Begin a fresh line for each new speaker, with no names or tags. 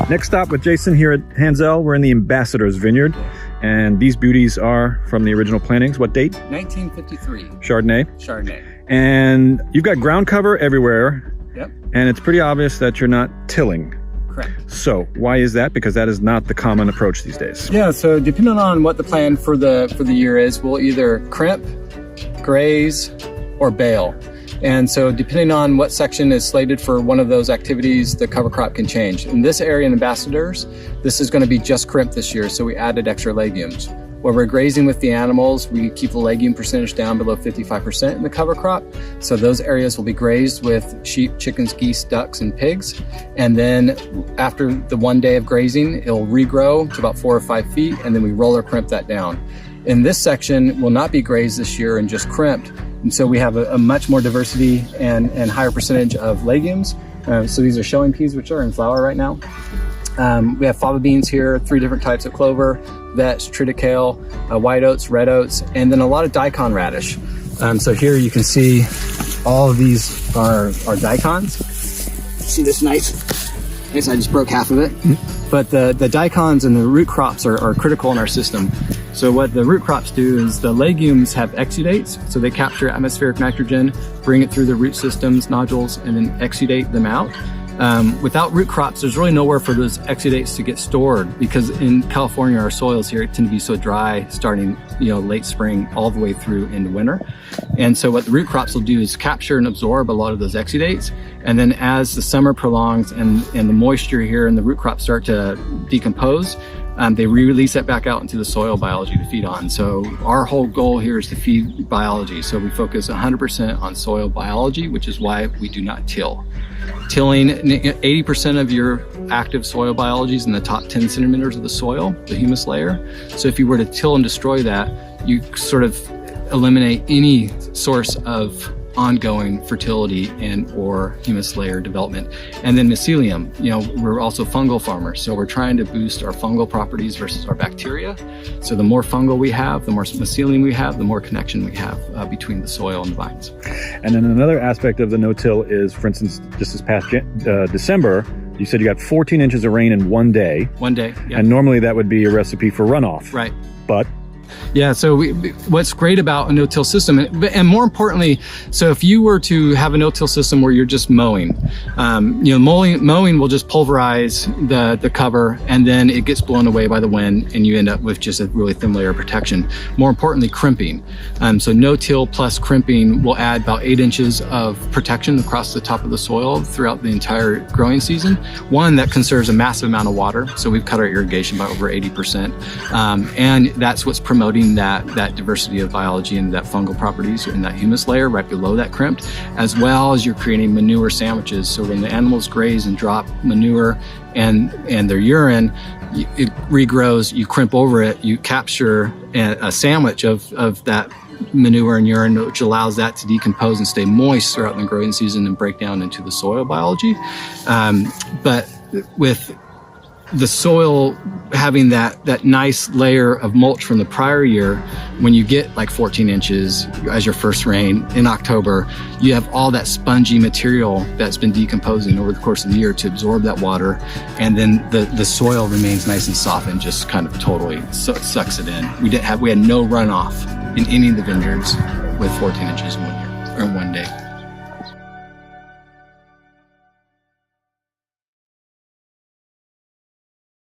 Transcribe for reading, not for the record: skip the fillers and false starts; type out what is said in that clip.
Next stop with Jason here at Hanzell. We're in the Ambassador's Vineyard, and these beauties are from the original plantings. What date?
1953.
Chardonnay.
Chardonnay.
And you've got ground cover everywhere.
Yep.
And it's pretty obvious that you're not tilling.
Correct.
So why is that? Because that is not the common approach these days.
Yeah, so depending on what the plan for the year is, we'll either crimp, graze, or bale. And so depending on what section is slated for one of those activities, the cover crop can change. In this area in Ambassadors, this is going to be just crimp this year, so we added extra legumes. Where we're grazing with the animals, we keep the legume percentage down below 55% in the cover crop. So those areas will be grazed with sheep, chickens, geese, ducks, and pigs. And then after the 1 day of grazing, it'll regrow to about 4 or 5 feet, and then we roller crimp that down. In this section will not be grazed this year and just crimped. And so we have a much more diversity and higher percentage of legumes. So these are showing peas, which are in flower right now. We have fava beans here, 3 different types of clover, vetch, triticale, white oats, red oats, and then a lot of daikon radish. So here you can see all of these are daikons. See this nice, I just broke half of it. But the daikons and the root crops are critical in our system. So what the root crops do is the legumes have exudates, so they capture atmospheric nitrogen, bring it through the root systems, nodules, and then exudate them out. Without root crops, there's really nowhere for those exudates to get stored, because in California, our soils here tend to be so dry, starting late spring all the way through into winter. And so what the root crops will do is capture and absorb a lot of those exudates. And then as the summer prolongs and the moisture here and the root crops start to decompose, they re-release that back out into the soil biology to feed on. So our whole goal here is to feed biology. So we focus 100% on soil biology, which is why we do not till. Tilling, 80% of your active soil biology is in the top 10 centimeters of the soil, the humus layer. So if you were to till and destroy that, you sort of eliminate any source of ongoing fertility and or humus layer development. And then mycelium, we're also fungal farmers, so we're trying to boost our fungal properties versus our bacteria. So the more fungal we have, the more mycelium we have, the more connection we have between the soil and the vines.
And then another aspect of the no-till is, for instance, just this past December, you said you got 14 inches of rain in 1 day.
1 day, yeah.
And normally that would be a recipe for runoff.
Right.
But
yeah, so what's great about a no-till system, and more importantly, so if you were to have a no-till system where you're just mowing, mowing will just pulverize the cover, and then it gets blown away by the wind, and you end up with just a really thin layer of protection. More importantly, crimping. So no-till plus crimping will add about 8 inches of protection across the top of the soil throughout the entire growing season. One, that conserves a massive amount of water, so we've cut our irrigation by over 80%, and that's what's promoting that diversity of biology and that fungal properties in that humus layer right below that crimped, as well as you're creating manure sandwiches. So when the animals graze and drop manure and their urine, it regrows, you crimp over it, you capture a sandwich of that manure and urine, which allows that to decompose and stay moist throughout the growing season and break down into the soil biology. But with the soil having that nice layer of mulch from the prior year, when you get like 14 inches as your first rain in October, you have all that spongy material that's been decomposing over the course of the year to absorb that water, and then the soil remains nice and soft and just kind of totally sucks it in. We had no runoff in any of the vineyards with 14 inches in 1 year or in 1 day.